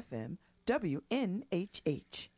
FM WNHH.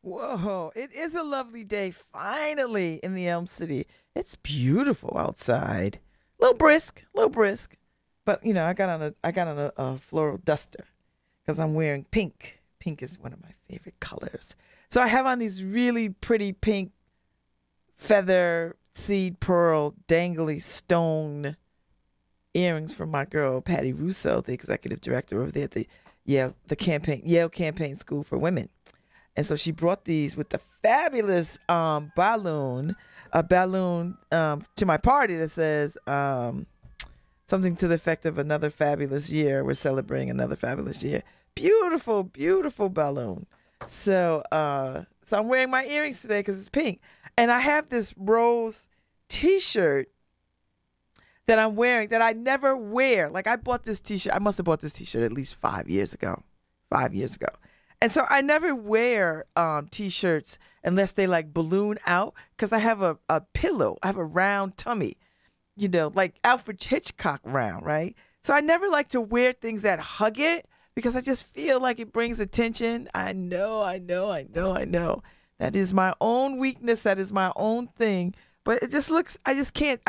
Whoa, it is a lovely day finally in the Elm City. It's beautiful outside. A little brisk. But I got on a floral duster because I'm wearing pink. Pink is one of my favorite colors. So I have on these really pretty pink feather seed pearl dangly stone earrings from my girl Patty Russo, the executive director over there at the Yale Campaign School for Women. And so she brought these with the fabulous balloon, to my party that says something to the effect of another fabulous year. We're celebrating another fabulous year. Beautiful, beautiful balloon. So I'm wearing my earrings today because it's pink. And I have this rose t-shirt that I'm wearing that I never wear. Like I bought this t-shirt. I must have bought this t-shirt at least 5 years ago. 5 years ago. And so I never wear t-shirts unless they like balloon out because I have a pillow. I have a round tummy, like Alfred Hitchcock round, right? So I never like to wear things that hug it because I just feel like it brings attention. I know. That is my own weakness. That is my own thing. But it just looks, I just can't,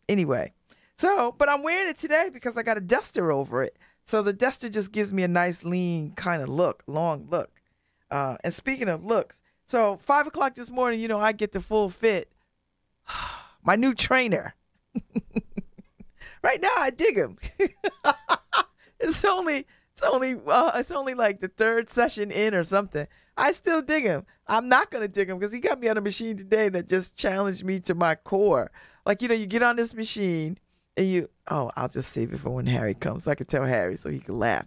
anyway. So, but I'm wearing it today because I got a duster over it. So the duster just gives me a nice lean kind of look, long look. And speaking of looks, so 5 o'clock this morning, I get the full fit. My new trainer. Right now I dig him. It's only like the third session in or something. I still dig him. I'm not going to dig him because he got me on a machine today that just challenged me to my core. Like, you get on this machine and I'll just save it for when Harry comes so I can tell Harry so he can laugh.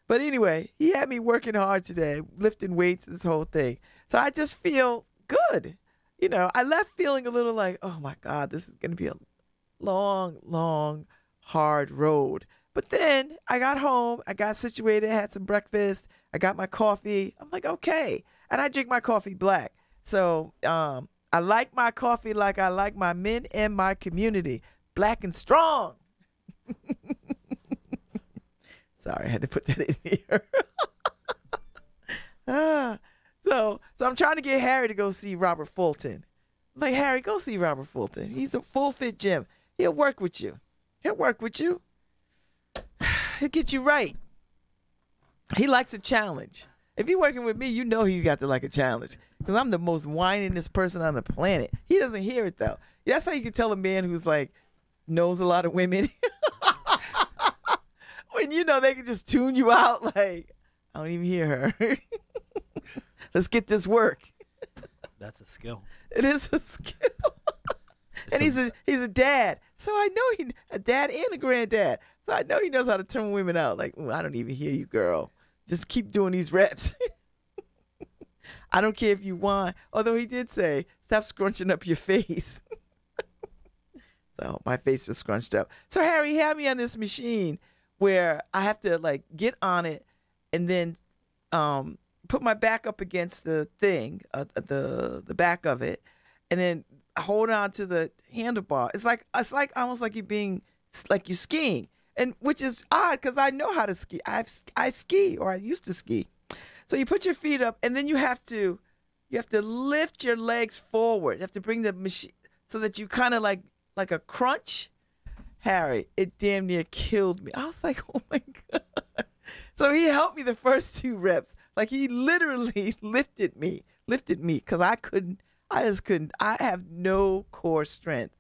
But anyway, he had me working hard today, lifting weights, this whole thing. So I just feel good. I left feeling a little like, oh my God, this is going to be a long, long, hard road. But then I got home, I got situated, had some breakfast, I got my coffee. I'm like, okay. And I drink my coffee black. So I like my coffee like I like my men and my community. Black and strong. Sorry, I had to put that in here. So I'm trying to get Harry to go see Robert Fulton. I'm like, Harry, go see Robert Fulton. He's a full fit gym. He'll work with you. He'll get you right. He likes a challenge. If he's working with me, he's got to like a challenge. Because I'm the most whiningest person on the planet. He doesn't hear it though. That's how you can tell a man who's like knows a lot of women. When they can just tune you out like, I don't even hear her. Let's get this work. That's a skill. It is a skill. And he's a dad. So I know a dad and a granddad. So I know he knows how to turn women out. Like, I don't even hear you, girl. Just keep doing these reps. I don't care if you whine. Although he did say, stop scrunching up your face. So my face was scrunched up. So Harry had me on this machine where I have to like get on it and then put my back up against the thing, the back of it, and then hold on to the handlebar. It's like almost like you're skiing, and which is odd because I know how to ski. I ski, or I used to ski. So you put your feet up, and then you have to lift your legs forward. You have to bring the machine so that you kind of like a crunch. Harry, it damn near killed me. I was like, oh my God. So he helped me the first 2 reps. Like he literally lifted me because I just couldn't. I have no core strength.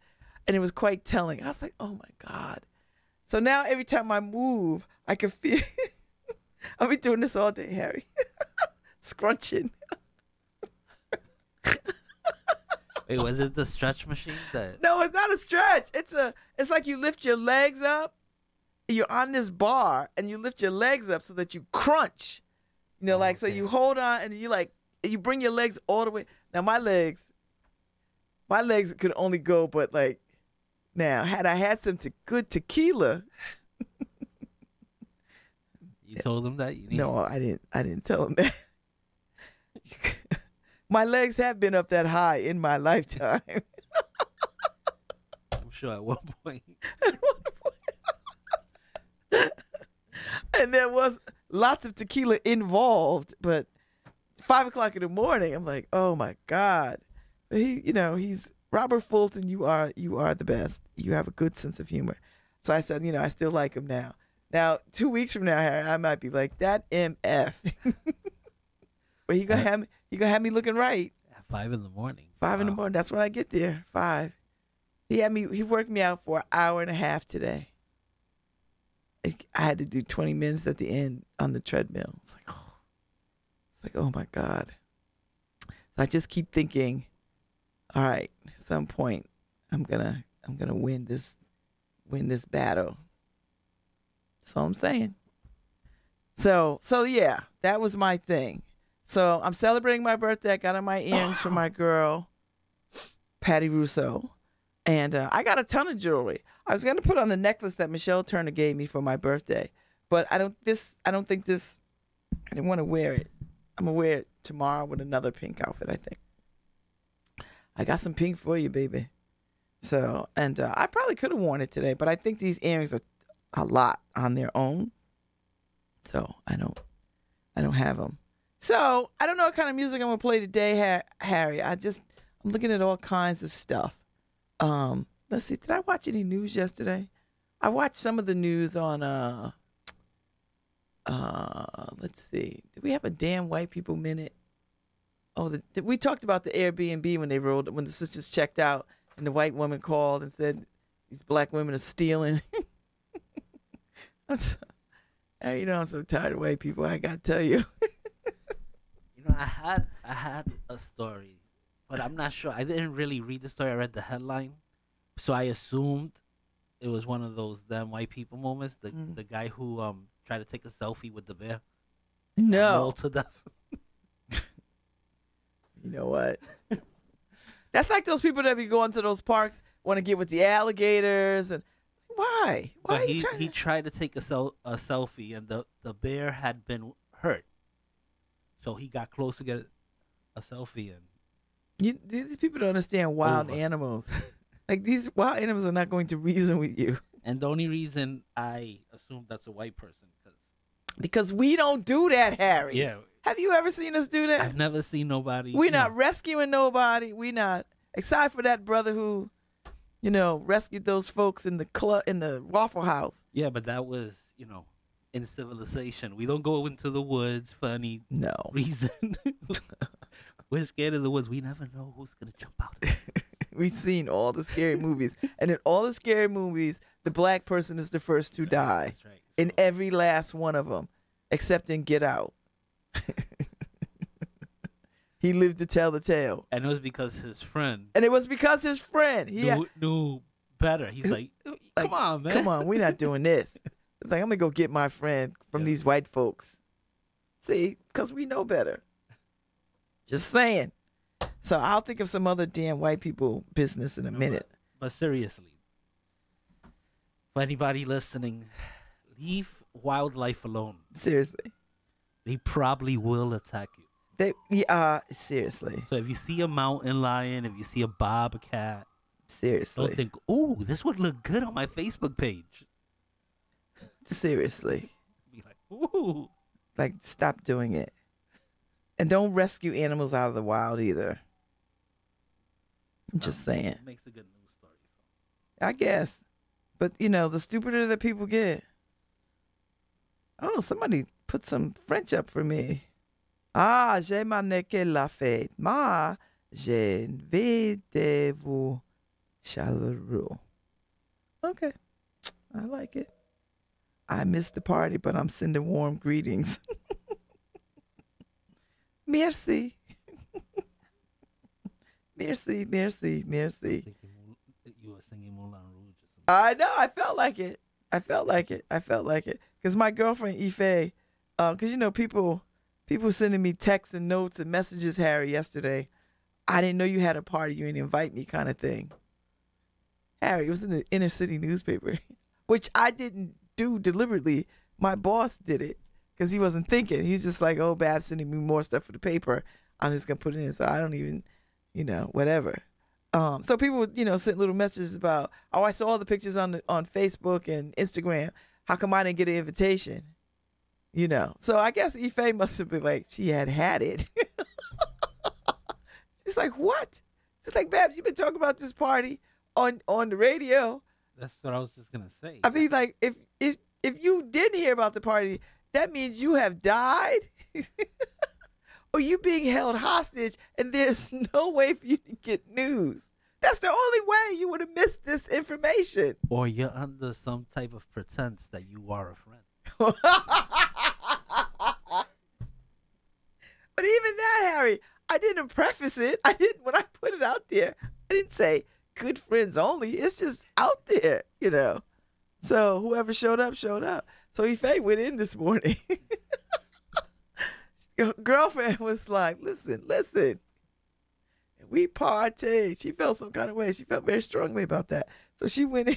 And it was quite telling. I was like, oh my God. So now every time I move, I can feel, I'll be doing this all day, Harry. Scrunching. Wait, was it the stretch machine that? No, it's not a stretch. It's like you lift your legs up. You're on this bar and you lift your legs up so that you crunch. So you hold on and you bring your legs all the way. Now my legs could only go but like now. Had I had some good tequila. You told him that? No, I didn't tell him that. My legs have been up that high in my lifetime. I'm sure at one point. And there was lots of tequila involved, but 5 o'clock in the morning, I'm like, oh my God. But he's Robert Fulton. You are the best. You have a good sense of humor. So I said, I still like him now. Now, 2 weeks from now, Harry, I might be like that MF. But he gonna have me looking right. At 5 in the morning. 5 in the morning. That's when I get there. 5. He worked me out for an hour and a half today. I had to do 20 minutes at the end on the treadmill. It's like, oh my God. So I just keep thinking, all right, at some point I'm gonna win this battle. That's all I'm saying. So yeah, that was my thing. So I'm celebrating my birthday. I got on my earrings for my girl, Patty Russo. And I got a ton of jewelry. I was going to put on the necklace that Michelle Turner gave me for my birthday. But I don't think this, I didn't want to wear it. I'm going to wear it tomorrow with another pink outfit, I think. I got some pink for you, baby. So, and I probably could have worn it today, but I think these earrings are a lot on their own. So I don't have them. So I don't know what kind of music I'm going to play today, Harry. I'm looking at all kinds of stuff. Let's see. Did I watch any news yesterday? I watched some of the news on, let's see. Did we have a damn white people minute? Oh, we talked about the Airbnb when the sisters checked out and the white woman called and said these black women are stealing. I'm so tired of white people. I got to tell you. I had a story, but I'm not sure. I didn't really read the story. I read the headline, so I assumed it was one of those damn white people moments. The guy who tried to take a selfie with the bear. No. Rolled to death. You know what? That's like those people that be going to those parks, want to get with the alligators, and why? Why But are you trying? He tried to take a selfie, and the bear had been hurt, so he got close to get a selfie, and These people don't understand wild animals. Like, these wild animals are not going to reason with you. And the only reason I assume that's a white person because we don't do that, Harry. Yeah. Have you ever seen us do that? I've never seen nobody. We're not rescuing nobody. We not, except for that brother who, rescued those folks in the Waffle House. Yeah, but that was, in civilization. We don't go into the woods for any reason. We're scared of the woods. We never know who's gonna jump out. We've seen all the scary movies, and in all the scary movies, the black person is the first to die. That's right. In every last one of them, except in Get Out. He lived to tell the tale. And it was because his friend. He knew better. He's like, come on, man. Come on, we're not doing this. It's like, I'm going to go get my friend from these white folks. See, because we know better. Just saying. So I'll think of some other damn white people business in a minute. But seriously, for anybody listening, leave wildlife alone. Seriously. They probably will attack you. Seriously. So if you see a mountain lion, if you see a bobcat, seriously, don't think, ooh, this would look good on my Facebook page. Seriously. Be like, ooh. Like, stop doing it. And don't rescue animals out of the wild either. I'm just saying. It makes a good news story. I guess. But, the stupider that people get. Oh, somebody put some French up for me. Ah, j'ai manqué la fête. Ma, je vais de vous chaleureux. Okay. I like it. I missed the party, but I'm sending warm greetings. Merci. Merci, merci, merci. You were singing Moulin Rouge or something. I know. I felt like it. Because my girlfriend, Ife, because, people sending me texts and notes and messages, Harry, yesterday. I didn't know you had a party. You didn't invite me kind of thing. Harry, it was in the inner city newspaper, which I didn't do deliberately. My boss did it because he wasn't thinking. He was just like, oh, Babz sending me more stuff for the paper. I'm just going to put it in. So I don't even, whatever. So people, sent little messages about, oh, I saw all the pictures on Facebook and Instagram. How come I didn't get an invitation? So I guess Ife must have been like, she had it. She's like, what? She's like, Babz, you've been talking about this party on the radio. That's what I was just gonna say. I mean, like, if you didn't hear about the party, that means you have died, or you being held hostage, and there's no way for you to get news. That's the only way you would have missed this information. Or you're under some type of pretense that you are a friend. But even that, Harry, I didn't preface it. When I put it out there, I didn't say good friends only. It's just out there, So whoever showed up, showed up. So Ife went in this morning. girlfriend was like, listen. And we partied. She felt some kind of way. She felt very strongly about that. So she went in.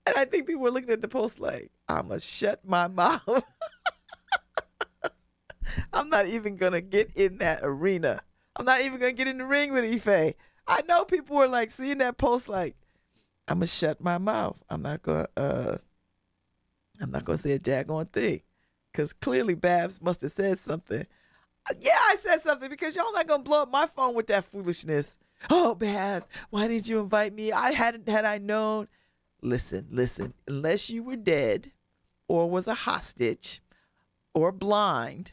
And I think people were looking at the post like, I'ma shut my mouth. I'm not even going to get in that arena. I'm not even going to get in the ring with Ife. I know people were like seeing that post like, I'm going to shut my mouth. I'm not going to say a daggone thing. Because clearly Babz must have said something. Yeah, I said something because y'all not going to blow up my phone with that foolishness. Oh, Babz, why did you invite me? Had I known. Listen. Unless you were dead or was a hostage or blind,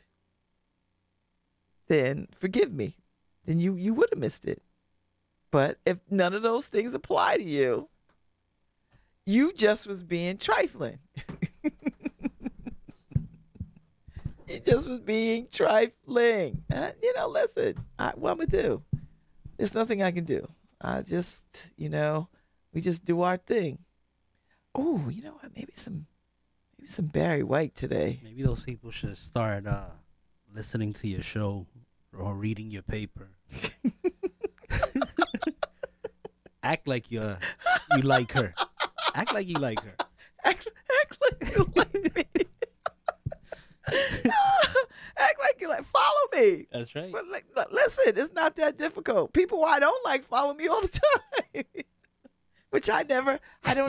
then forgive me. Then you would have missed it. But if none of those things apply to you, you just was being trifling. You just was being trifling. Listen, what I'm going to do? There's nothing I can do. I just, we just do our thing. Oh, you know what? Maybe some Barry White today. Maybe those people should start listening to your show or reading your paper. Act like you like her. Act like you like her. Act like you like me. Act like you like. Follow me. That's right. But listen, it's not that difficult. People I don't like follow me all the time. Which I don't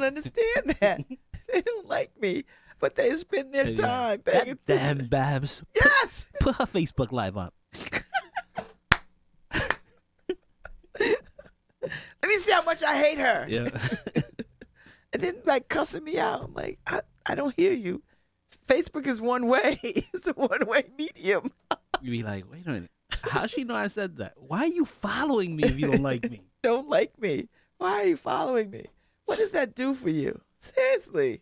understand that. They don't like me, but they spend their time paying attention. Damn Babz. Yes! Put her Facebook Live up. Let me see how much I hate her. Yeah. And then cussing me out. I'm like, I don't hear you. Facebook is one way. It's a one-way medium. You be like, wait a minute. How she know I said that? Why are you following me if you don't like me? Don't like me. Why are you following me? What does that do for you? Seriously.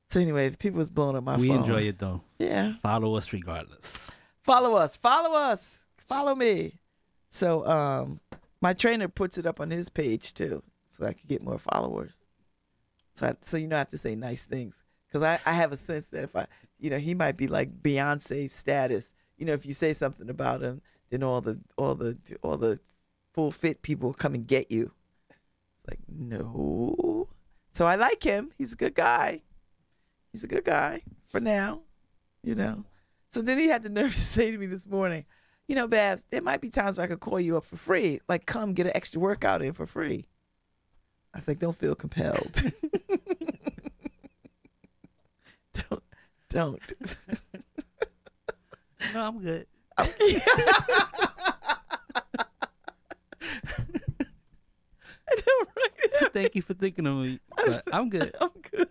So anyway, the people was blowing up my phone. We enjoy it though. Yeah. Follow us regardless. Follow us. Follow me. So my trainer puts it up on his page too, so I can get more followers. So I have to say nice things. Because I have a sense that if he might be like Beyonce status. If you say something about him, then all the full fit people will come and get you. Like, no. So I like him. He's a good guy. He's a good guy for now, So then he had the nerve to say to me this morning, Babz, there might be times where I could call you up for free. Like, come get an extra workout in for free. I was like, don't feel compelled. Don't. No, I'm good. Thank you for thinking of me, but I'm good. I'm good.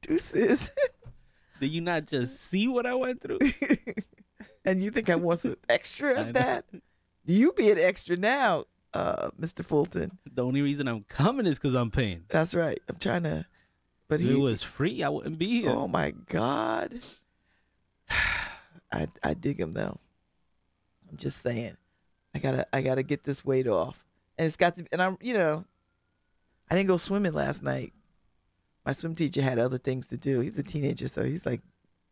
Deuces. Did you not just see what I went through? And you think I want some extra of that? You be an extra now, Mr. Fulton. The only reason I'm coming is because I'm paying. That's right. I'm trying to. But if it was free, I wouldn't be here. Oh my God. I dig him though. I'm just saying. I gotta get this weight off. And it's got to be, and I didn't go swimming last night. My swim teacher had other things to do. He's a teenager, so he's like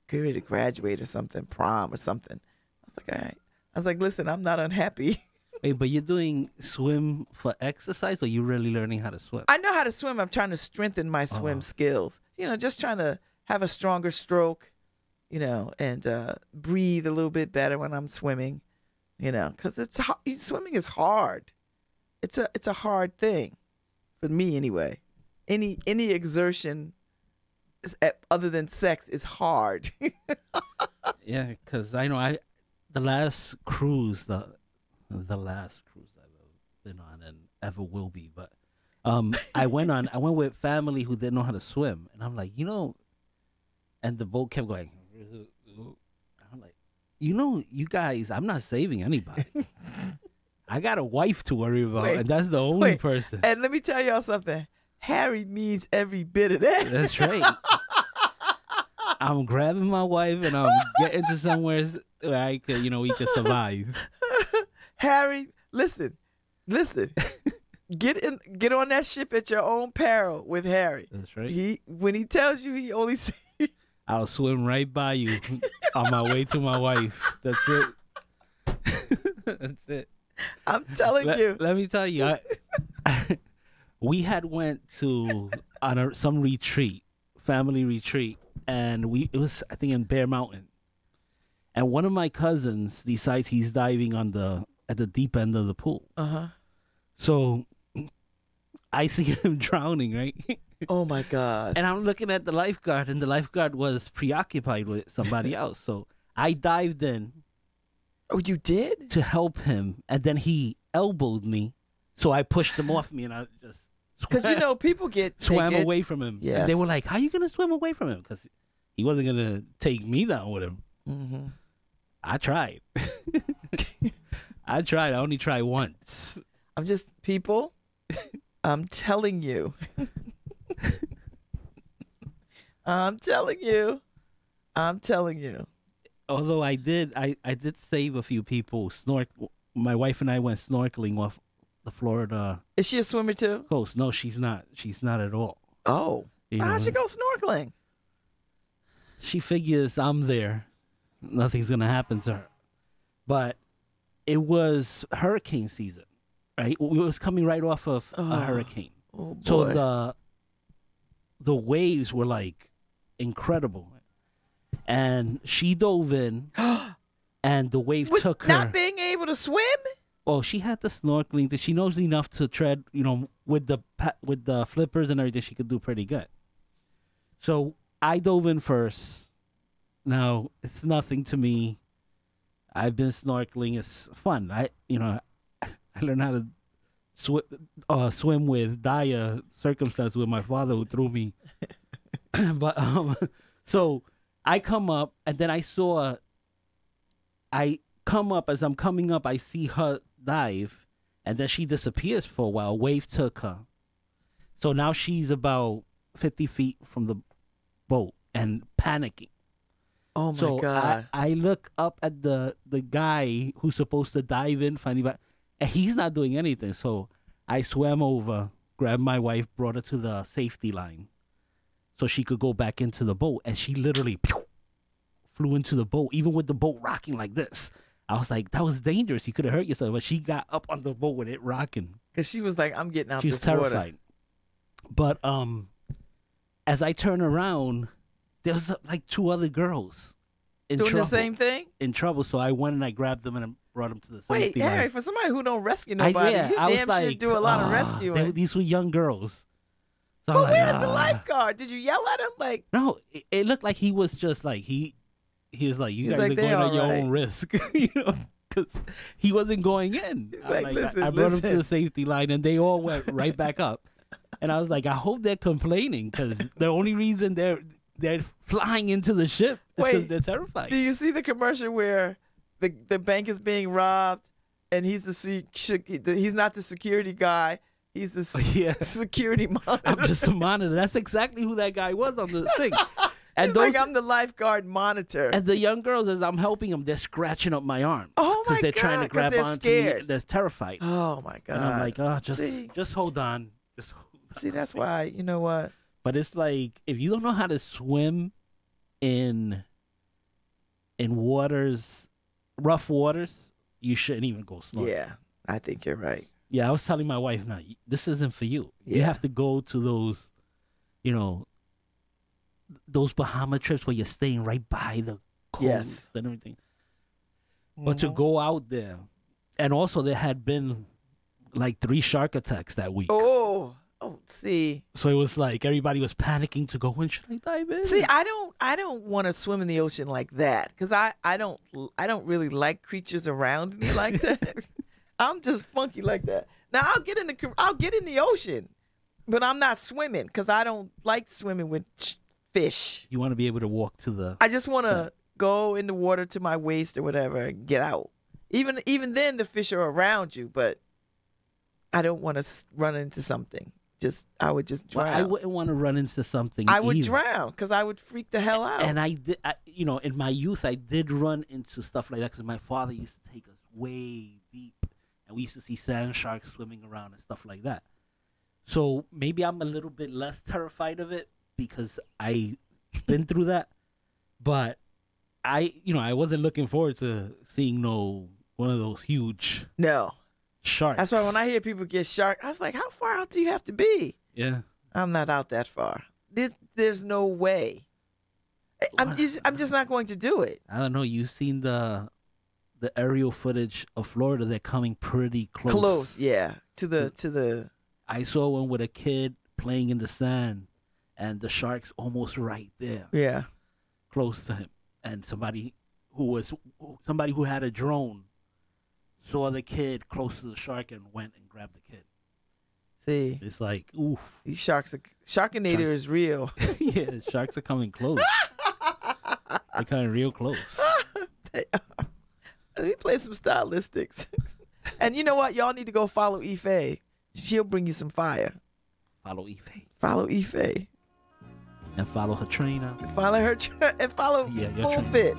getting ready to graduate or something, prom or something. I was like, all right. I was like, listen, I'm not unhappy. Wait, but you're doing swim for exercise, or you really learning how to swim? I know how to swim. I'm trying to strengthen my swim skills. Just trying to have a stronger stroke, and breathe a little bit better when I'm swimming, because swimming is hard. It's a hard thing for me anyway. Any exertion other than sex is hard. Yeah, because I know the last cruise the last cruise I've ever been on and ever will be, but I went with family who didn't know how to swim, and I'm like, and the boat kept going. I'm like, you guys, I'm not saving anybody. I got a wife to worry about, and that's the only person. And let me tell y'all something. Harry needs every bit of that. That's right. I'm grabbing my wife and I'm getting to somewhere where I could, we could survive. Harry, listen. Get on that ship at your own peril with Harry. That's right. When he tells you he only I'll swim right by you on my way to my wife. That's it. That's it. I'm telling you. Let me tell you, we had went to on some retreat, family retreat, and it was, I think, in Bear Mountain. And one of my cousins decides he's diving at the deep end of the pool. So I see him drowning, right? Oh my God. And I'm looking at the lifeguard, and the lifeguard was preoccupied with somebody else. So I dived in. Oh, you did? To help him, and then he elbowed me, so I pushed him off me, and I just because you know people swam away from him. Yes. And they were like, "How you gonna swim away from him?" Because he wasn't gonna take me down with him. Mm-hmm. I tried. I tried. I only tried once. I'm just people. I'm telling you. I'm telling you. I'm telling you. Although I did save a few people. My wife and I went snorkeling off the Florida. Is she a swimmer too? Coast. No, she's not. She's not at all. Oh, how'd she go snorkeling? She figures I'm there, nothing's gonna happen to her. But it was hurricane season, right? It was coming right off of a hurricane. Oh boy. So the waves were like incredible. And she dove in, and the wave took her. Not being able to swim? Oh, she had the snorkeling. She knows enough to tread, with the flippers and everything. She could do pretty good. So I dove in first. Now it's nothing to me. I've been snorkeling. It's fun. I learned how to swim with dire circumstances with my father who threw me. But so. I come up, and then as I'm coming up, I see her dive, and then she disappears for a while. A wave took her. So now she's about 50 feet from the boat and panicking. Oh, my God. I look up at the guy who's supposed to dive in, and he's not doing anything. So I swam over, grabbed my wife, brought her to the safety line, so she could go back into the boat, and she literally flew into the boat, even with the boat rocking like this. I was like, that was dangerous. You could have hurt yourself. But she got up on the boat with it rocking. Because she was like, I'm getting out this water. She was terrified. But as I turn around, there was like two other girls in doing trouble. The same thing? In trouble. So I went and I grabbed them and I brought them to the safety line. Wait, Harry, for somebody who don't rescue nobody, you damn should do a lot of rescuing. These were young girls. So but where's the lifeguard? Did you yell at him? Like, no, it looked like he was just like he was like, you guys are going at your own risk, because he wasn't going in. I brought him to the safety line, and they all went right back up. And I was like, I hope they're complaining, because the only reason they're flying into the ship is because they're terrified. Do you see the commercial where the bank is being robbed, and he's not the security guy? He's a security monitor. I'm just a monitor. That's exactly who that guy was on the thing. And he's like, I'm the lifeguard monitor. And the young girls, as I'm helping them, they're scratching up my arms. Oh, my God. Because they're trying to grab onto me. They're terrified. Oh, my God. And I'm like, just hold on. Just hold on. See, that's why, you know what? But it's like, if you don't know how to swim in waters, rough waters, you shouldn't even go snorkeling. Yeah, I think you're right. Yeah, I was telling my wife, no, this isn't for you. Yeah. You have to go to those, those Bahama trips where you're staying right by the coast and everything. Mm-hmm. But to go out there, and also there had been like 3 shark attacks that week. Oh, see. So it was like everybody was panicking to go in. Should I dive in? See, I don't want to swim in the ocean like that, because I don't really like creatures around me like that. I'm just funky like that. Now I'll get in the ocean, but I'm not swimming, because I don't like swimming with fish. You want to be able to walk to the. I just want to go in the water to my waist or whatever and get out. Even then, the fish are around you, but I don't want to run into something. I would just drown. Well, I wouldn't want to run into something. I would drown, because I would freak the hell out. And I did, in my youth, I did run into stuff like that, because my father used to take us way deep. We used to see sand sharks swimming around and stuff like that. So maybe I'm a little bit less terrified of it because I've been through that. But I wasn't looking forward to seeing one of those huge No. sharks. That's why when I hear people get shark, I was like, how far out do you have to be? Yeah. I'm not out that far. There's no way. I'm just not going to do it. I don't know. You've seen the aerial footage of Florida. They're coming pretty close. Close, yeah. To the I saw one with a kid playing in the sand, and the shark's almost right there, yeah. close to him. And somebody who had a drone saw the kid close to the shark and went and grabbed the kid. See, It's like, oof. these Sharkinator is real. Yeah, sharks are coming close. They're coming real close. They are. Let me play some stylistics. And you know what? Y'all need to go follow Ife. She'll bring you some fire. Follow Ife. Follow Ife. And follow her trainer. Follow her and follow Yeah, your Full trainer. Fit.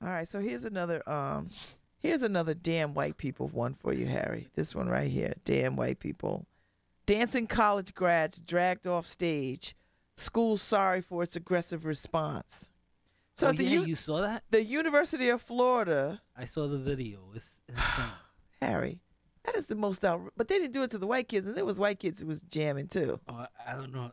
All right, so here's another damn white people one for you, Harry. This one right here, damn white people. Dancing college grads dragged off stage. School sorry for its aggressive response. So Oh, yeah, you saw that? the University of Florida, I saw the video. It's insane. Harry, that is the most out. But they didn't do it to the white kids, and there was white kids who was jamming too. I don't know.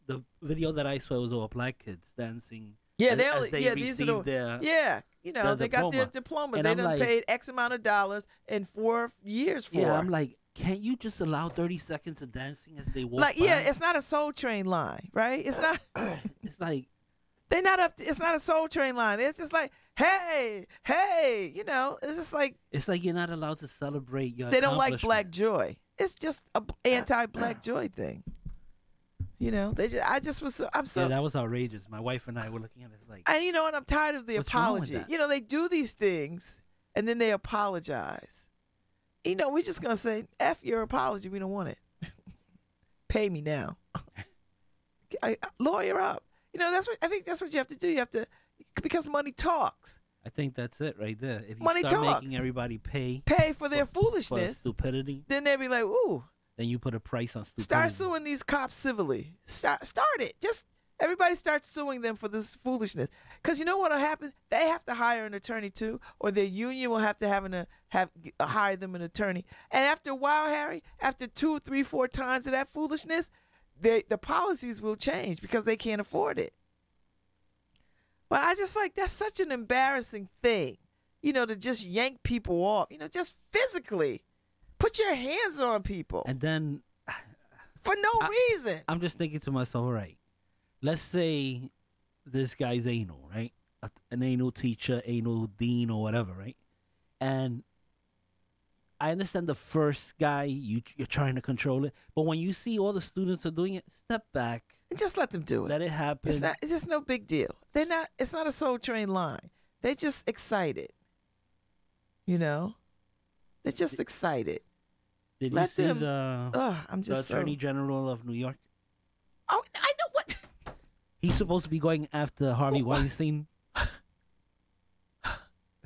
The video that I saw was all black kids dancing. Yeah, as- they as only they these are the received their yeah. You know, their they got their diploma. diploma. And They I'm done like- paid X amount of dollars in 4 years for. Yeah, I'm like, can't you just allow 30 seconds of dancing as they walk like, by? yeah, it's not a Soul Train line, right? It's not. It's like, They not up. It's not a Soul Train line. It's just like, hey, hey, you know. It's just like you're not allowed to celebrate your they don't like accomplishment. Black Joy. It's just a anti-Black Joy thing. You know, I just was. I'm so. Yeah, that was outrageous. My wife and I were looking at it like, And you know, and I'm tired of the What's wrong with apology. that? You know, they do these things and then they apologize. You know, we're just gonna say, F your apology. We don't want it. Pay me now. Lawyer up. You know, I think that's what you have to do. You have to, because money talks. I think that's it right there. If you Money start talks. making everybody pay For their for foolishness, stupidity, then they'll be like, ooh, then you put a price on stupidity. start suing these cops civilly. Start it. Just everybody start suing them for this foolishness. Because you know what will happen? They have to hire an attorney too, or their union will have to hire them an attorney. And after a while, Harry, after 2, 3, 4 times of that foolishness, the policies will change because they can't afford it. But I just like, that's such an embarrassing thing, to just yank people off, just physically put your hands on people. And then for no reason. I'm just thinking to myself, all right, let's say this guy's anal, right? An anal teacher, anal dean or whatever, right? And I understand the first guy, you're trying to control it. But when you see all the students are doing it, step back. And just let them do it. Let it happen. It's just no big deal. It's not a Soul Train line. They're just excited. They're just excited. Did you Let see them, the I'm just Attorney General of New York? Oh, I know what. He's supposed to be going after Harvey Weinstein.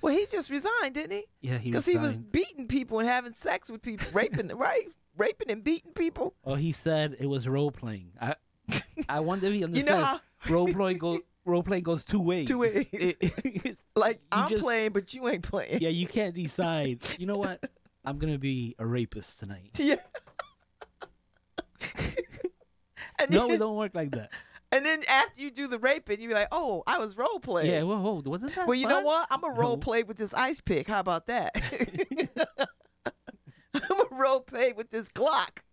Well, he just resigned, didn't he? Yeah, because he was beating people and having sex with people, raping, right? Raping and beating people. Oh, he said it was role playing. I wonder if he understands. Role playing goes two ways. Two ways. Like I'm playing, but you ain't playing. Yeah, you can't decide. You know what? I'm gonna be a rapist tonight. Yeah. No, it don't work like that. And then after you do the raping, you be like, "Oh, I was role playing." Yeah, well, wasn't that? Well, you fun? know what? I'm a role play with this ice pick. How about that? I'm a role play with this Glock.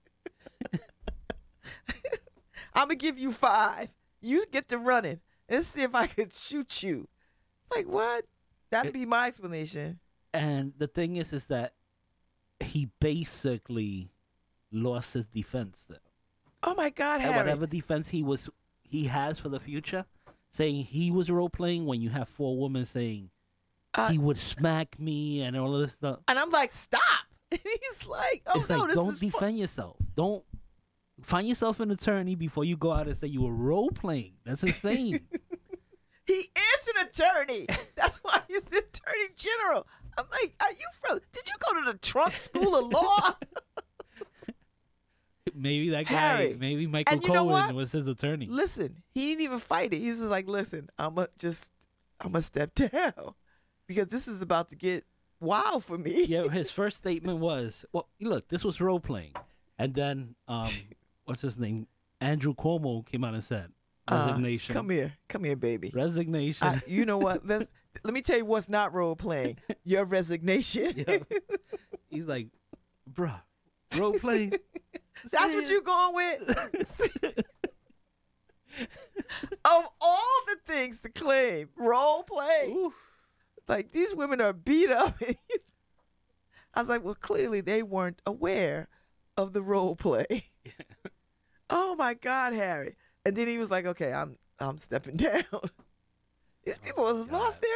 I'm gonna give you 5. You get to running. Let's see if I could shoot you. Like what? That'd be my explanation. And the thing is that he basically lost his defense there. Oh my God, Harry! And whatever defense he has for the future, saying he was role playing when you have 4 women saying he would smack me and all of this stuff. And I'm like, stop! And he's like, oh it's no, like, this don't is defend yourself. Don't find yourself an attorney before you go out and say you were role playing. That's insane. He is an attorney. That's why he's the attorney general. I'm like, are you from? Did you go to the Trump School of Law? Maybe that guy, Harry. maybe Michael Cohen was his attorney. Listen, he didn't even fight it. He was just like, listen, I'm gonna step down because this is about to get wild for me. Yeah, his first statement was, well, look, this was role playing. And then, what's his name? Andrew Cuomo came out and said, resignation. Come here, baby. Resignation. You know what? Let me tell you what's not role playing. Your resignation. Yeah. He's like, bruh, role playing. That's what you going with? Of all the things to claim, role play. Oof. Like these women are beat up. I was like, well, clearly they weren't aware of the role play. Oh my God, Harry. And then he was like, okay, I'm stepping down. These people have lost their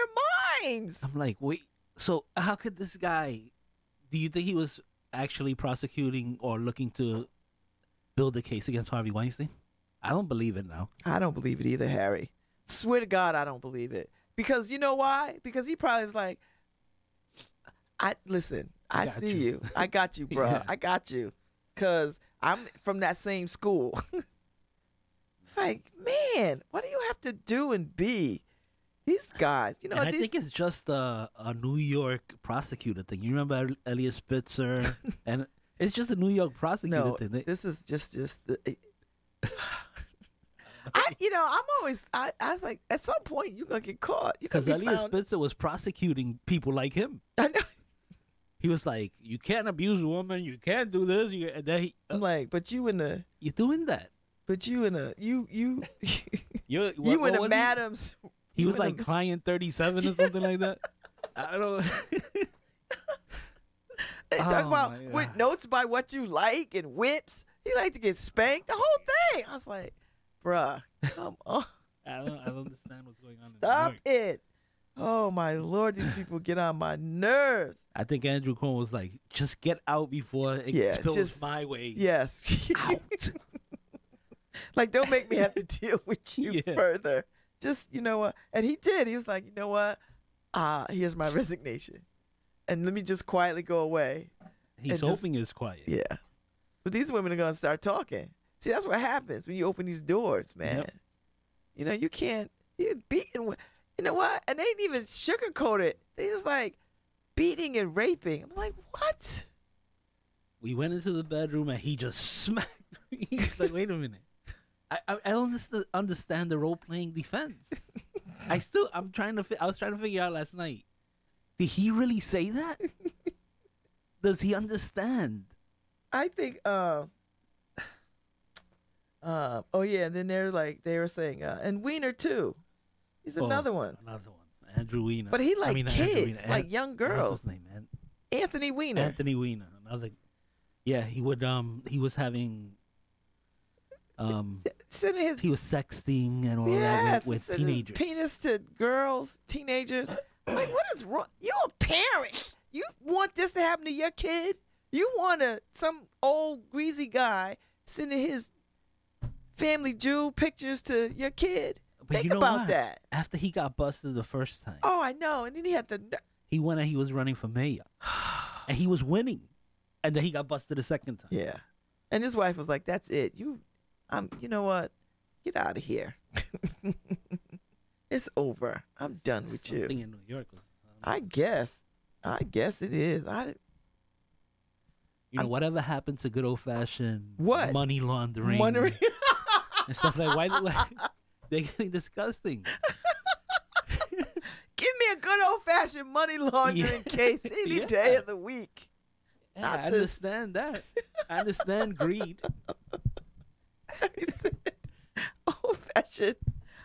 minds. I'm like, wait, so how could this guy, do you think he was actually prosecuting or looking to build a case against Harvey Weinstein? I don't believe it now. I don't believe it either, Harry. Swear to God, I don't believe it. Because you know why? Because he probably is like, I see you. I got you, bro. Yeah. I got you. Because I'm from that same school. It's like, man, what do you have to do and be? These guys, And I think it's just a New York prosecutor thing. You remember Elliot Spitzer? And it's just a New York prosecutor thing. This is just I was like, at some point you're gonna get caught. Because Elliot Spitzer was prosecuting people like him. I know. He was like, you can't abuse a woman, you can't do this. I'm like, but you in the you're doing that. But you in a you you in a madams. He was like client 37 or something like that. I don't. They talk about with notes by what you like and whips. He like to get spanked. The whole thing. I was like, bruh, come on. I don't understand what's going on. Stop it. Oh my Lord, these people get on my nerves. I think Andrew Cuomo was like, just get out before it goes my way. Yes. Out. Like, don't make me have to deal with you further. Just, you know what? And he did. He was like, you know what? here's my resignation, and let me just quietly go away. He's hoping it's quiet. Yeah, but these women are gonna start talking. See, that's what happens when you open these doors, man. Yep. You know, you can't. He's beating. You know what? And they ain't even sugarcoat it. They just like beating and raping. I'm like, what? We went into the bedroom and he just smacked me. He's like, wait a minute. I don't understand the role playing defense. I was trying to figure out last night. Did he really say that? Does he understand? I think. Oh yeah. And then they were saying, and Wiener too. He's another one. Another one. Andrew Weiner. But he kids, like young girls. What's his name, man? Anthony Weiner. Anthony Weiner. Another. Yeah, he would. He was having. He was sexting and all that with teenagers. Penis to girls, teenagers. Like, what is wrong? You're a parent. You want this to happen to your kid? You want some old greasy guy sending his family jewel pictures to your kid? But Think you know about what? that. After he got busted the first time. Oh, I know. And then he had the. He went and he was running for mayor, and he was winning, and then he got busted the second time. Yeah, and his wife was like, "That's it. You know what? Get out of here. It's over. I'm done with Something you." in New York was. I guess it is. Whatever happened to good old fashioned money laundering and stuff like why they're getting disgusting. Give me a good old fashioned money laundering case any day of the week. Yeah, I understand that. I understand greed. Old fashioned.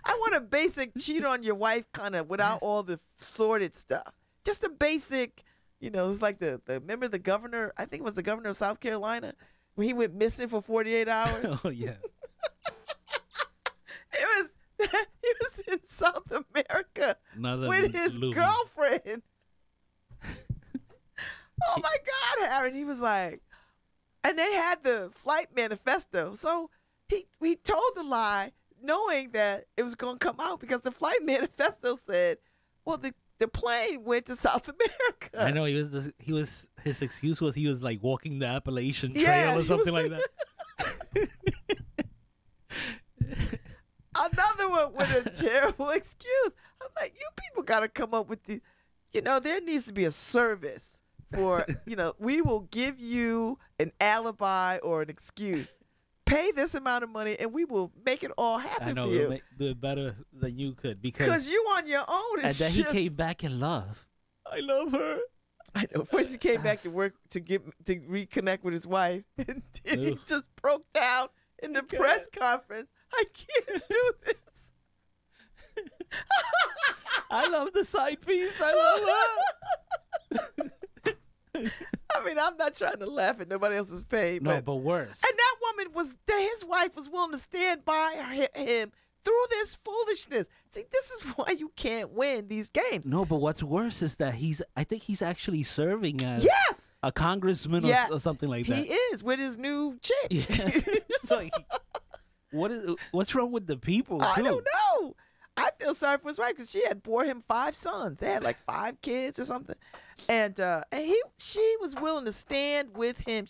I want a basic cheat on your wife kind of without all the sordid stuff. Just a basic, it's like the remember the governor, I think it was the governor of South Carolina, when he went missing for 48 hours. Oh, yeah. He was in South America with his girlfriend. Oh my God, Harry. He was like, and they had the flight manifesto. So he told the lie knowing that it was going to come out because the flight manifesto said, well, the plane went to South America. I know his excuse was he was like walking the Appalachian Trail or something like that. Another one with a terrible excuse. I'm like, you people got to come up with there needs to be a service for, we will give you an alibi or an excuse. Pay this amount of money and we will make it all happen I know, for you. we'll do it better than you could because you on your own. And then he came back in love. I love her. I know. First he came back to work to reconnect with his wife, and then he just broke down in the press conference. I can't do this. I love the side piece. I love her. I mean, I'm not trying to laugh at nobody else's pain. No, but worse. And that woman his wife was willing to stand by him through this foolishness. See, this is why you can't win these games. No, but what's worse is that I think he's actually serving as a congressman or something like that. He is with his new chick. Yeah. It's like, what's wrong with the people? I don't know. I feel sorry for his wife because she had bore him 5 sons. They had like 5 kids or something, and she was willing to stand with him.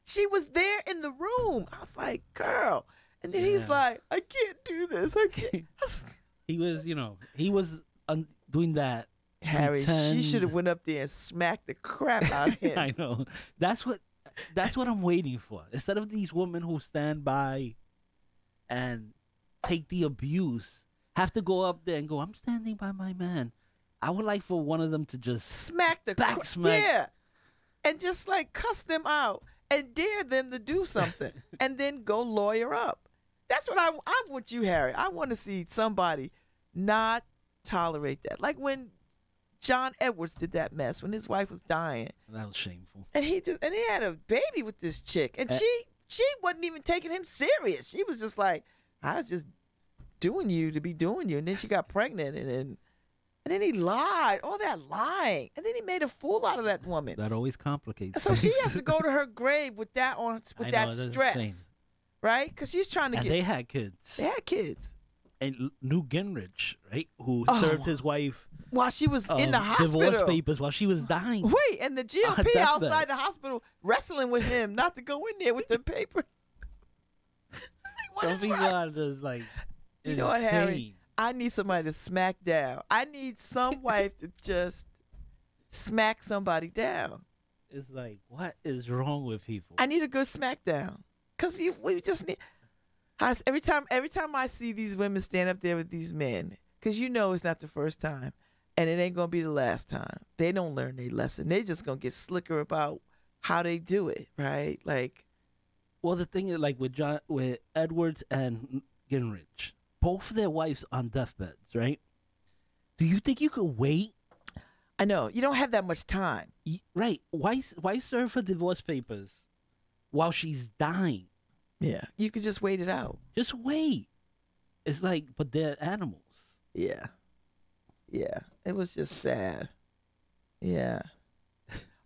She was there in the room. I was like, girl. And then he's like, I can't do this. I can't. He was doing that. Harry, she should have went up there and smacked the crap out of him. I know. That's what I'm waiting for. Instead of these women who stand by and take the abuse, have to go up there and go, I'm standing by my man. I would like for one of them to just smack the smack. Yeah. And just like cuss them out and dare them to do something and then go lawyer up. That's what I'm with you, Harry. I want to see somebody not tolerate that. Like when John Edwards did that mess when his wife was dying. That was shameful. And he had a baby with this chick. And she wasn't even taking him serious. She was just like, I was just doing you to be doing you. And then she got pregnant and then he lied. All that lying. And then he made a fool out of that woman. That always complicates so things. She has to go to her grave with that stress. Right? Because she's trying to they had kids. They had kids. And Newt Gingrich, right, who served his wife while she was in the divorce hospital. papers while she was dying. Wait, and the her GOP deathbed. outside the hospital wrestling with him not to go in there with the papers. I was like, what Some is people right? are just like, You know what, Harry? insane. I need somebody to smack down. I need some wife to just smack somebody down. It's like, what is wrong with people? I need a good smackdown. Cause we just need. Every time I see these women stand up there with these men, cause you know it's not the first time, and it ain't gonna be the last time. They don't learn their lesson. They just gonna get slicker about how they do it, right? Like, Well, the thing is, like with Edwards and Gingrich, both of their wives on deathbeds, right? Do you think you could wait? I know you don't have that much time. Right? Why serve her divorce papers while she's dying? Yeah, you could just wait it out. Just wait. It's like, but they're animals. Yeah, yeah. It was just sad. Yeah.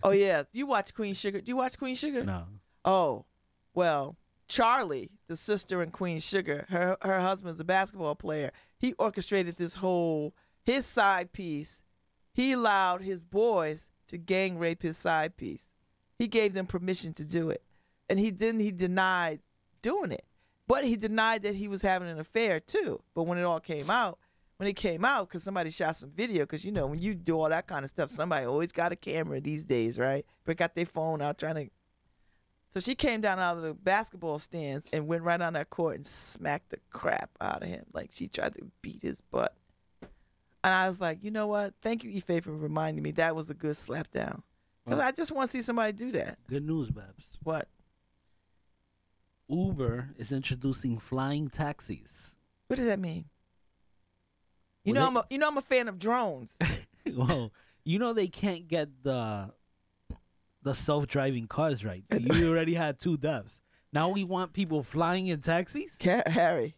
Oh yeah. You watch Queen Sugar? Do you watch Queen Sugar? No. Oh, well, Charlie, the sister in Queen Sugar, her husband's a basketball player. He orchestrated this whole his side piece. He allowed his boys to gang rape his side piece. He gave them permission to do it, and he denied doing it, but he denied that he was having an affair too. But when it came out, because somebody shot some video, because you know when you do all that kind of stuff, somebody always got a camera these days, right? But got their phone out trying to. So she came down out of the basketball stands and went right on that court and smacked the crap out of him. Like she tried to beat his butt. And I was like, you know what? Thank you, Ife, for reminding me. That was a good slap down. Because I just want to see somebody do that. Good news, Babz. What? Uber is introducing flying taxis. What does that mean? Well, I'm a fan of drones. Well, you know they can't get the self-driving cars right. You already had 2 deaths. Now we want people flying in taxis? Harry.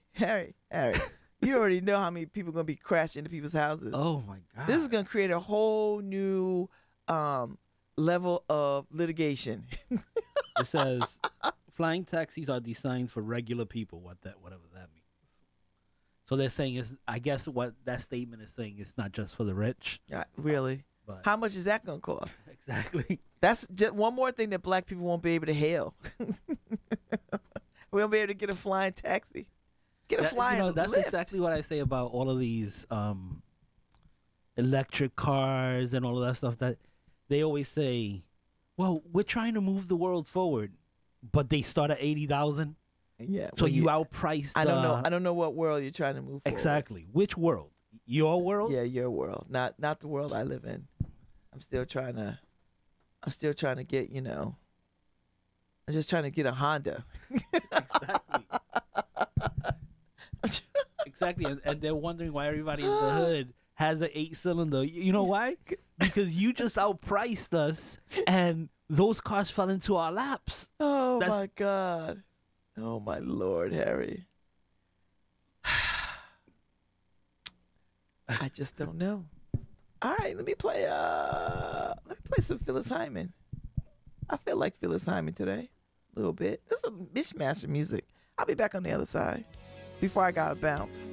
You already know how many people are going to be crashing into people's houses. Oh my God. This is going to create a whole new level of litigation. It says flying taxis are designed for regular people. Whatever that means. So they're saying I guess what that statement is saying is not just for the rich. Yeah, really? But How much is that going to cost? exactly. That's just one more thing that black people won't be able to hail. We won't be able to get a flying taxi. Get a flying That's lift. exactly what I say about all of these electric cars and all of that stuff. That they always say, "Well, we're trying to move the world forward," but they start at 80,000. Yeah. So well, you outpriced. I don't know. I don't know what world you're trying to move forward. Exactly. Which world? Your world? Yeah, your world, not the world I live in. I'm still trying to get. I'm just trying to get a Honda. Exactly. Exactly. And they're wondering why everybody in the hood has an 8-cylinder. You know why? Because you just outpriced us, and those cars fell into our laps. Oh my God. Oh my Lord, Harry. I just don't know. All right, let me play some Phyllis Hyman. I feel like Phyllis Hyman today. A little bit. There's a mishmash of music. I'll be back on the other side before I gotta bounce.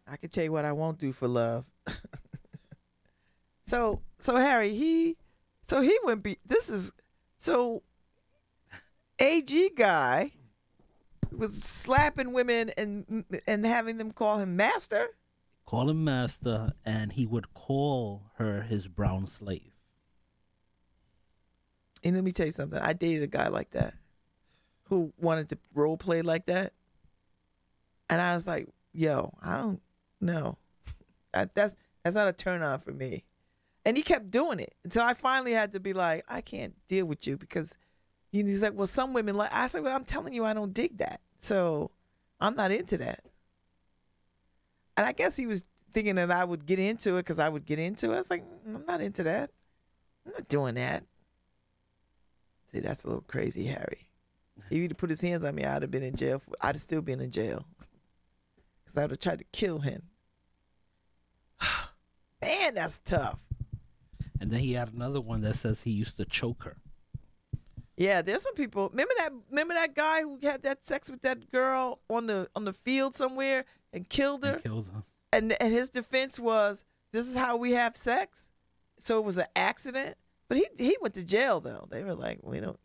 I can tell you what I won't do for love. So Harry, he went this is so AG guy was slapping women and having them call him master. Call him master, and he would call her his brown slave. And let me tell you something. I dated a guy like that who wanted to role play like that. And I was like, yo, I don't know. That's not a turn on for me. And he kept doing it until I finally had to be like, I can't deal with you because he's like, well, some women like. I said, well, I'm telling you, I don't dig that. So I'm not into that. And I guess he was thinking that I would get into it because I would get into it. I was like, I'm not into that. I'm not doing that. See, that's a little crazy, Harry. If he'd put his hands on me, I'd have been in jail. I'd have still been in jail. Because I would have tried to kill him. Man, that's tough. And then he had another one that says he used to choke her. Yeah, there's some people. Remember that guy who had that sex with that girl on the field somewhere and killed her? He killed her. And his defense was, this is how we have sex. So it was an accident. But he went to jail though. They were like, we don't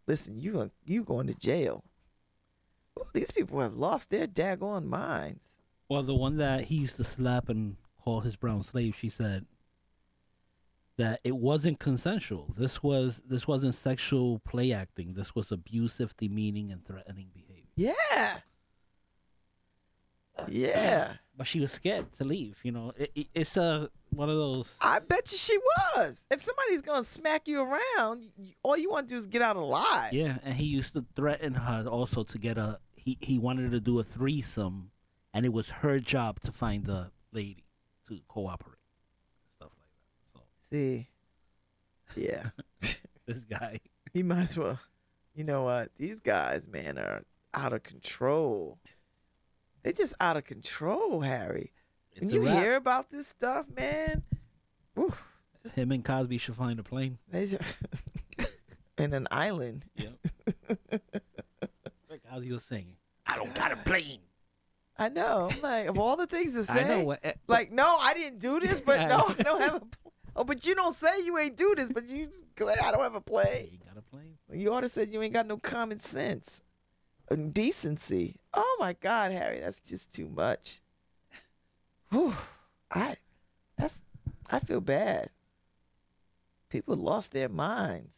listen. You going to jail? Ooh, these people have lost their daggone minds. Well, the one that he used to slap and call his brown slave, she said that it wasn't consensual. This wasn't sexual play acting. This was abusive, demeaning, and threatening behavior. Yeah. Yeah. But she was scared to leave. You know, it's one of those. I bet you she was. If somebody's gonna smack you around, all you want to do is get out alive. Yeah, and he used to threaten her also to get a. He wanted to do a threesome, and it was her job to find the lady to cooperate, stuff like that. So See, yeah, this guy, he might as well. You know what? These guys, man, are out of control. They're just out of control, Harry. When you hear about this stuff, man, oof, just, him and Cosby should find a plane. they just, in an island. Yep. Like Cosby was saying, I don't got a plane. I know. I'm like, of all the things to say, I know what, like, no, I didn't do this, but no, I don't have a. Oh, but you don't say you ain't do this, but you glad I don't have a plane. You got a plane. You ought to said you ain't got no common sense and decency. Oh my God, Harry, that's just too much. Whew. I feel bad. People lost their minds.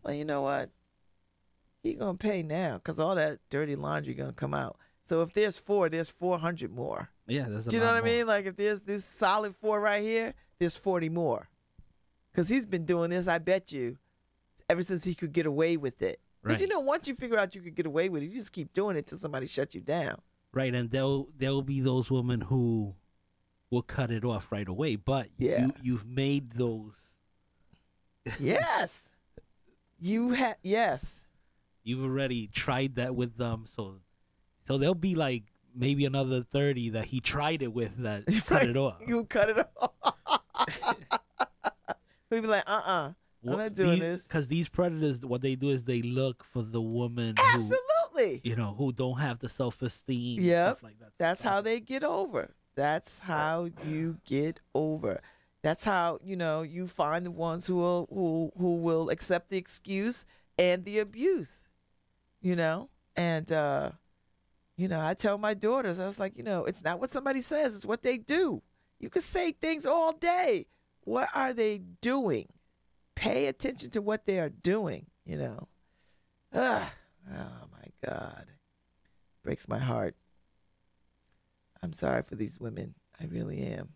Well, you know what? He gonna pay now because all that dirty laundry gonna come out. So if there's 4, there's 400 more. Yeah, there's a Do you know lot what I mean? more. Like if there's this solid 4 right here, there's 40 more. Because he's been doing this, I bet you, ever since he could get away with it. Because Right. you know, once you figure out you could get away with it, you just keep doing it till somebody shuts you down. Right, and there'll be those women who will cut it off right away. But Yeah. you've made those. Yes. Yes. You've already tried that with them, so there'll be like maybe another 30 that he tried it with that cut it off. You cut it off. We'd be like, I'm not doing this. Because these predators, what they do is they look for the woman Absolutely. who don't have the self-esteem. Yep. Stuff like that. That's how they get over. That's how you get over. That's how, you find the ones who will accept the excuse and the abuse, And, I tell my daughters, I was like, it's not what somebody says, it's what they do. You can say things all day. What are they doing? Pay attention to what they are doing, Oh, my God. Breaks my heart. I'm sorry for these women. I really am.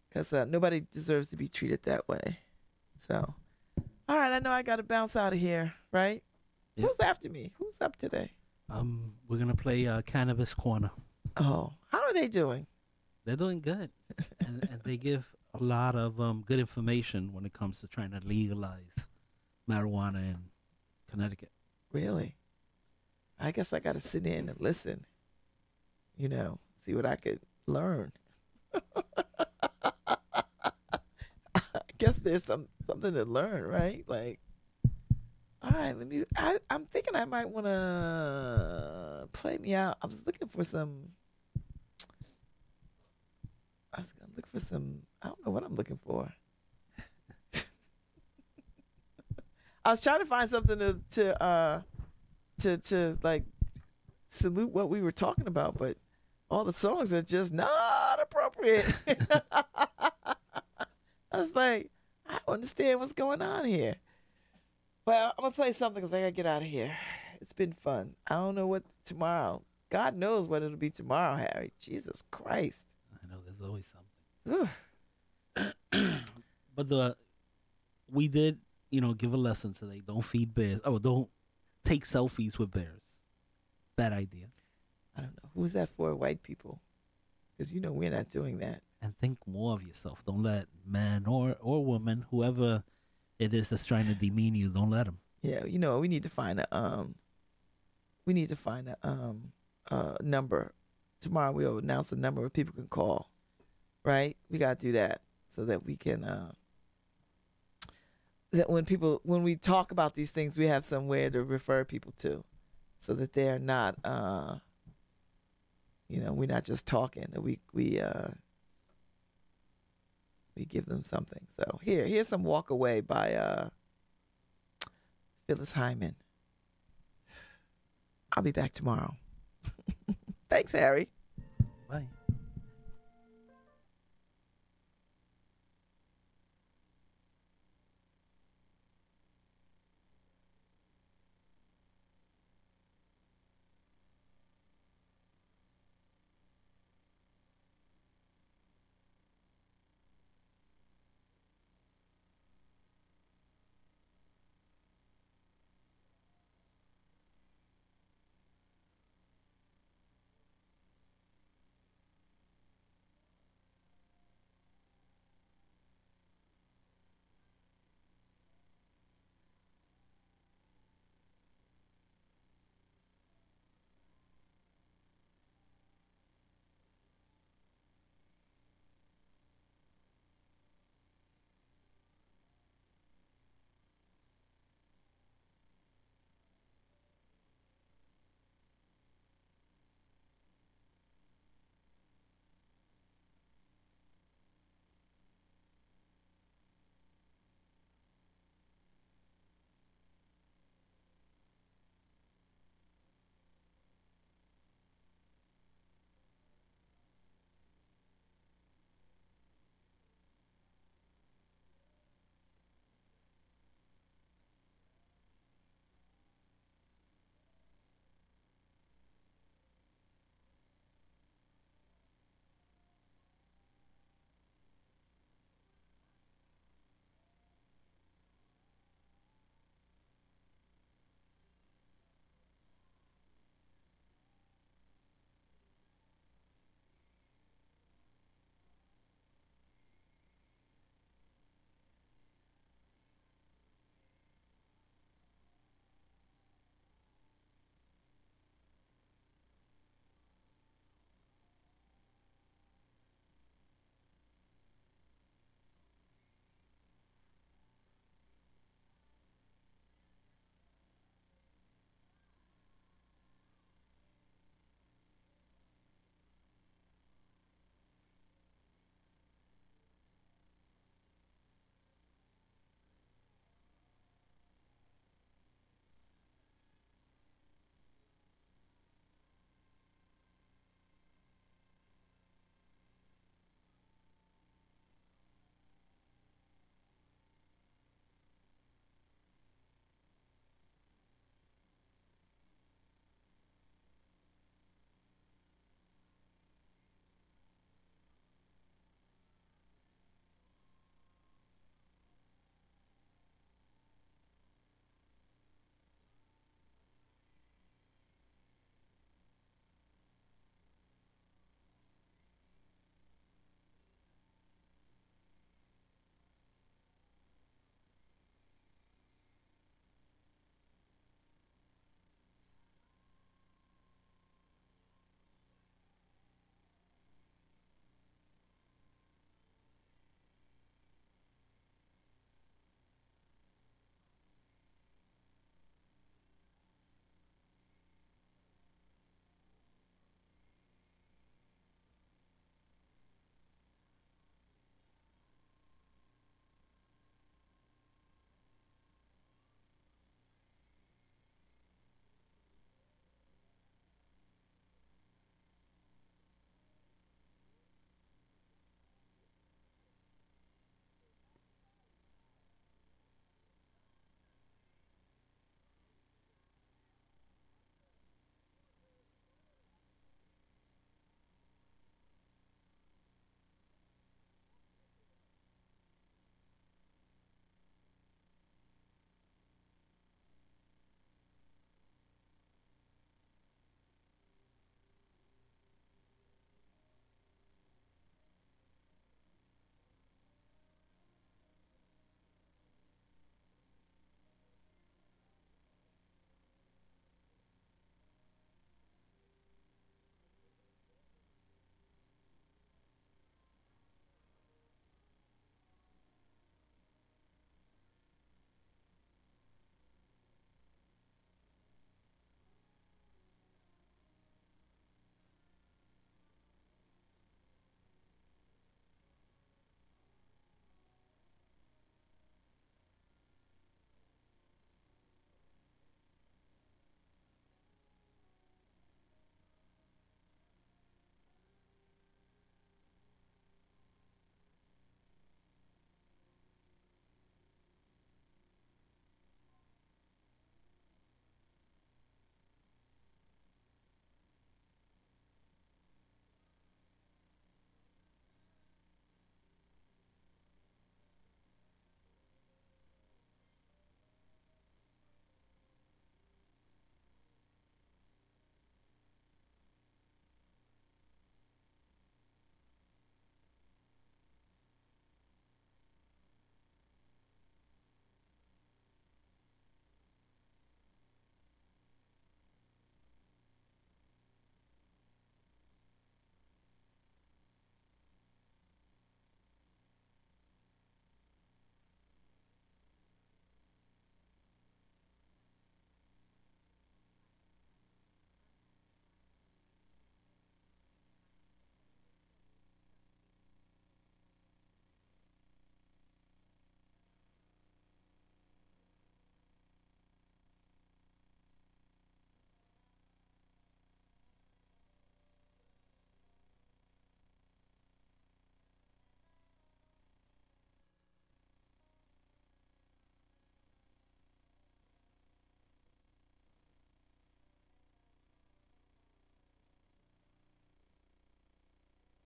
Because nobody deserves to be treated that way. So, all right, I know I got to bounce out of here, right? Yep. Who's after me? Who's up today? We're gonna play Cannabis Corner. Oh, how are they doing? They're doing good, and they give a lot of good information when it comes to trying to legalize marijuana in Connecticut. Really? I guess I got to sit in and listen. See what I could learn. I guess there's something to learn, right? Like, all right, I'm thinking I might want to play me out. I was looking for some look for some. I don't know what I'm looking for. I was trying to find something to like salute what we were talking about, but all the songs are just not appropriate. I was like, I don't understand what's going on here. Well, I'm gonna play something because I gotta get out of here. It's been fun. I don't know what tomorrow. God knows what it'll be tomorrow, Harry. Jesus Christ. I know there's always something. But we did, give a lesson today. Don't feed bears. Oh, don't take selfies with bears. Bad idea. I don't know. Who's that for? White people. Because we're not doing that. And think more of yourself. Don't let man or woman, whoever it is that's trying to demean you, don't let them. Yeah, we need to find a number. Tomorrow we'll announce a number where people can call. Right? We gotta do that so that we can that when we talk about these things, we have somewhere to refer people to, so that they're not we're not just talking. That we give them something. So here's some "Walk Away" by Phyllis Hyman. I'll be back tomorrow. Thanks, Harry.